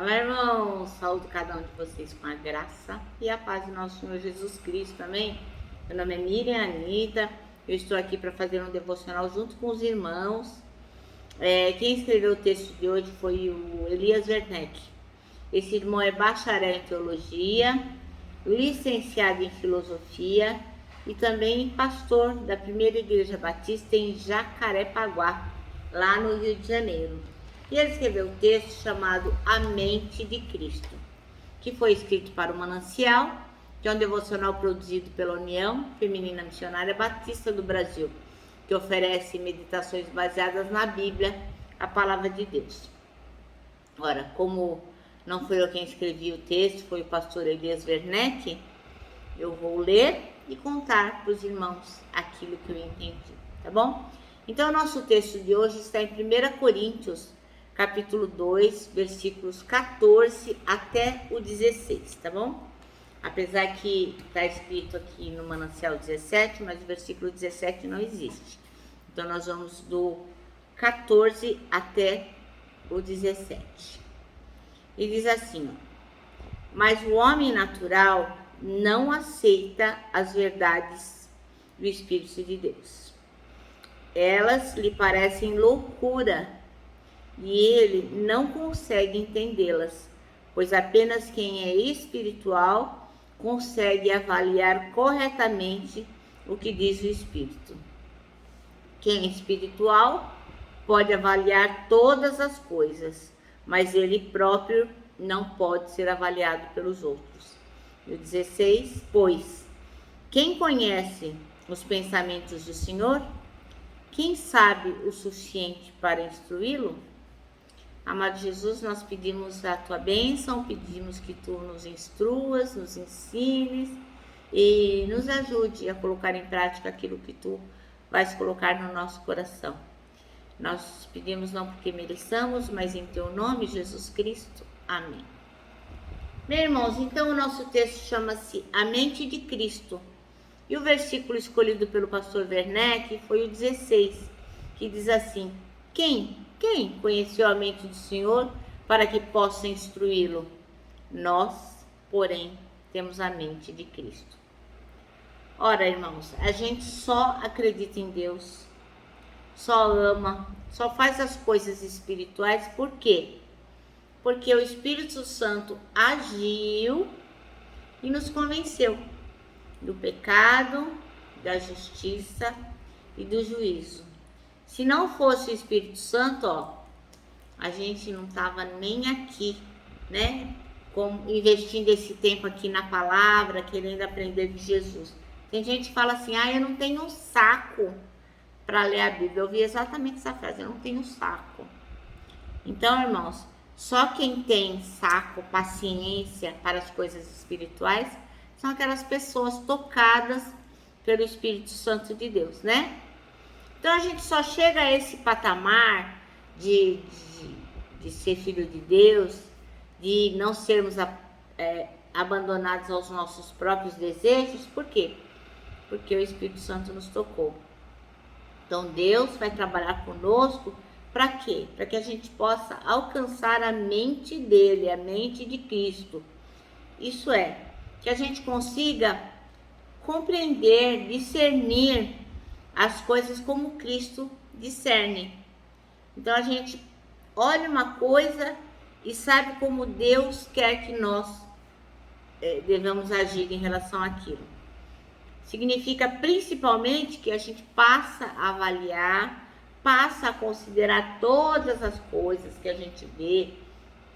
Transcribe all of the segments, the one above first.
Olá, irmãos, saúde cada um de vocês com a graça e a paz do nosso Senhor Jesus Cristo também. Meu nome é Miriam Anita, eu estou aqui para fazer um devocional junto com os irmãos. Quem escreveu o texto de hoje foi o Elias Werneck. Esse irmão é bacharel em teologia, licenciado em filosofia e também pastor da primeira igreja batista em Jacarepaguá, lá no Rio de Janeiro. E ele escreveu um texto chamado A Mente de Cristo, que foi escrito para o Manancial, que é um devocional produzido pela União Feminina Missionária Batista do Brasil, que oferece meditações baseadas na Bíblia, a Palavra de Deus. Ora, como não fui eu quem escrevi o texto, foi o pastor Elias Werneck, eu vou ler e contar para os irmãos aquilo que eu entendi, tá bom? Então, o nosso texto de hoje está em 1 Coríntios, capítulo 2, versículos 14 até o 16, tá bom? Apesar que está escrito aqui no Manancial 17, mas o versículo 17 não existe. Então, nós vamos do 14 até o 17. E diz assim: mas o homem natural não aceita as verdades do Espírito de Deus. Elas lhe parecem loucura e ele não consegue entendê-las, pois apenas quem é espiritual consegue avaliar corretamente o que diz o Espírito. Quem é espiritual pode avaliar todas as coisas, mas ele próprio não pode ser avaliado pelos outros. No 16, pois, quem conhece os pensamentos do Senhor? Quem sabe o suficiente para instruí-lo? Amado Jesus, nós pedimos a tua bênção, pedimos que tu nos instruas, nos ensines e nos ajude a colocar em prática aquilo que tu vais colocar no nosso coração. Nós pedimos não porque mereçamos, mas em teu nome, Jesus Cristo. Amém. Meus irmãos, então o nosso texto chama-se A Mente de Cristo. E o versículo escolhido pelo pastor Werneck foi o 16, que diz assim: Quem conheceu a mente do Senhor para que possa instruí-lo? Nós, porém, temos a mente de Cristo. Ora, irmãos, a gente só acredita em Deus, só ama, só faz as coisas espirituais, por quê? Porque o Espírito Santo agiu e nos convenceu do pecado, da justiça e do juízo. Se não fosse o Espírito Santo, a gente não estava nem aqui, né? Investindo esse tempo aqui na palavra, querendo aprender de Jesus. Tem gente que fala assim: eu não tenho um saco para ler a Bíblia. Eu ouvi exatamente essa frase: eu não tenho saco. Então, irmãos, só quem tem saco, paciência para as coisas espirituais são aquelas pessoas tocadas pelo Espírito Santo de Deus, né? Então a gente só chega a esse patamar de ser filho de Deus, de não sermos abandonados aos nossos próprios desejos. Por quê? Porque o Espírito Santo nos tocou. Então Deus vai trabalhar conosco para quê? Para que a gente possa alcançar a mente dele, a mente de Cristo. Isso é, que a gente consiga compreender, discernir as coisas como Cristo discerne. Então a gente olha uma coisa e sabe como Deus quer que nós devemos agir em relação àquilo. Significa principalmente que a gente passa a avaliar, passa a considerar todas as coisas que a gente vê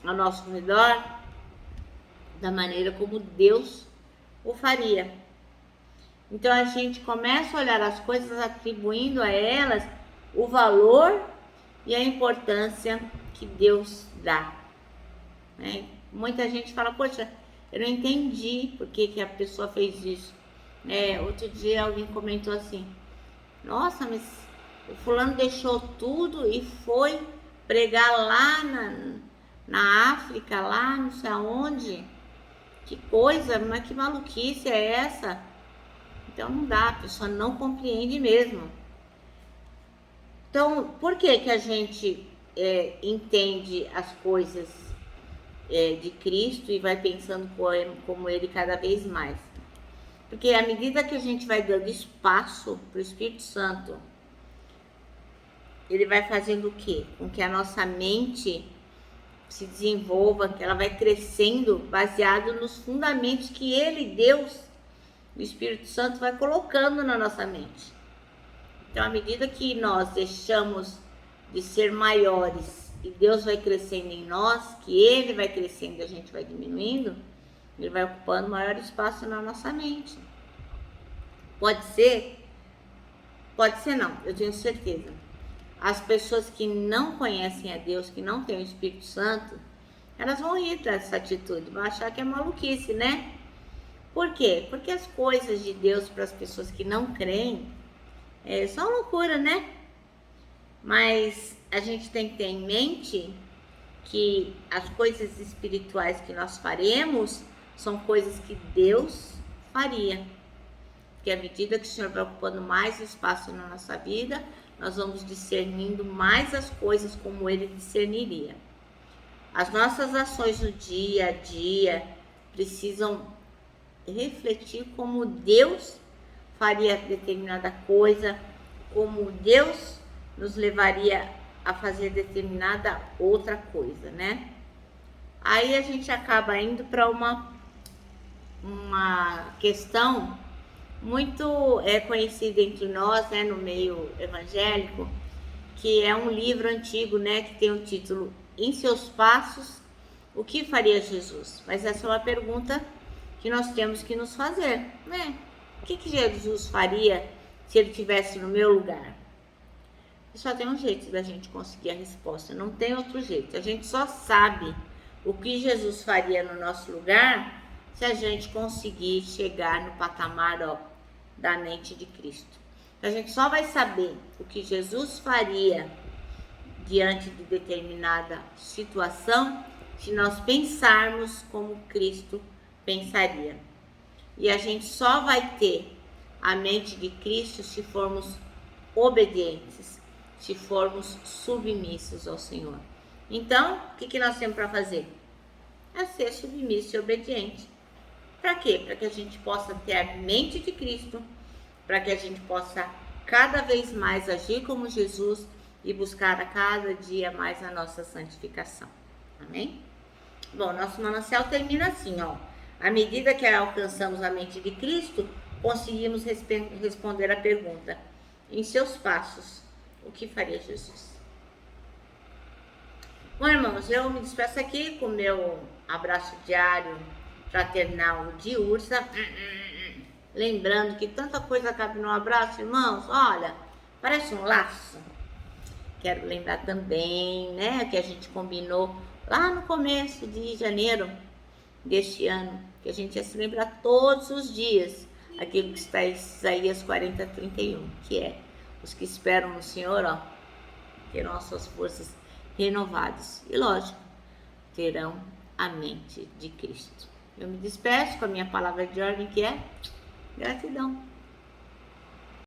ao nosso redor da maneira como Deus o faria. Então a gente começa a olhar as coisas atribuindo a elas o valor e a importância que Deus dá, né? Muita gente fala: poxa, eu não entendi por que a pessoa fez isso. Outro dia alguém comentou assim: nossa, mas o fulano deixou tudo e foi pregar lá na África, lá não sei aonde. Que coisa, mas que maluquice é essa? Então não dá, a pessoa não compreende mesmo. Então, por que a gente entende as coisas de Cristo e vai pensando como Ele cada vez mais. Porque à medida que a gente vai dando espaço para o Espírito Santo, ele vai fazendo o quê? Com que a nossa mente se desenvolva, que ela vai crescendo baseado nos fundamentos que ele, Deus, o Espírito Santo, vai colocando na nossa mente. Então, à medida que nós deixamos de ser maiores e Deus vai crescendo em nós, que ele vai crescendo e a gente vai diminuindo, ele vai ocupando maior espaço na nossa mente. Pode ser? Pode ser não, eu tenho certeza. As pessoas que não conhecem a Deus, que não têm o Espírito Santo, elas vão rir dessa atitude, vão achar que é maluquice, né? Por quê? Porque as coisas de Deus para as pessoas que não creem são loucura, né? Mas a gente tem que ter em mente que as coisas espirituais que nós faremos são coisas que Deus faria. Porque à medida que o Senhor vai ocupando mais espaço na nossa vida, nós vamos discernindo mais as coisas como Ele discerniria. As nossas ações no dia a dia precisam refletir como Deus faria determinada coisa, como Deus nos levaria a fazer determinada outra coisa, né? Aí a gente acaba indo para uma questão muito conhecida entre nós, né, no meio evangélico, que é um livro antigo, né, que tem o título Em Seus Passos, o que faria Jesus? Mas essa é uma pergunta que nós temos que nos fazer, né? O que Jesus faria se ele estivesse no meu lugar? E só tem um jeito da gente conseguir a resposta, não tem outro jeito. A gente só sabe o que Jesus faria no nosso lugar se a gente conseguir chegar no patamar, da mente de Cristo. Então, a gente só vai saber o que Jesus faria diante de determinada situação se nós pensarmos como Cristo pensaria. E a gente só vai ter a mente de Cristo se formos obedientes, se formos submissos ao Senhor. Então, o que nós temos para fazer? É ser submisso e obediente. Para quê? Para que a gente possa ter a mente de Cristo, para que a gente possa cada vez mais agir como Jesus e buscar a cada dia mais a nossa santificação. Amém? Bom, nosso manancial termina assim, À medida que alcançamos a mente de Cristo, conseguimos responder a pergunta: em seus passos, o que faria Jesus? Bom, irmãos, eu me despeço aqui com o meu abraço diário fraternal de ursa. Lembrando que tanta coisa cabe no abraço, irmãos. Olha, parece um laço. Quero lembrar também, né, que a gente combinou lá no começo de janeiro deste ano, que a gente ia se lembrar todos os dias aquilo que está em Isaías 40:31, que é: os que esperam no Senhor, terão as suas forças renovadas. E lógico, terão a mente de Cristo. Eu me despeço com a minha palavra de ordem, que é gratidão.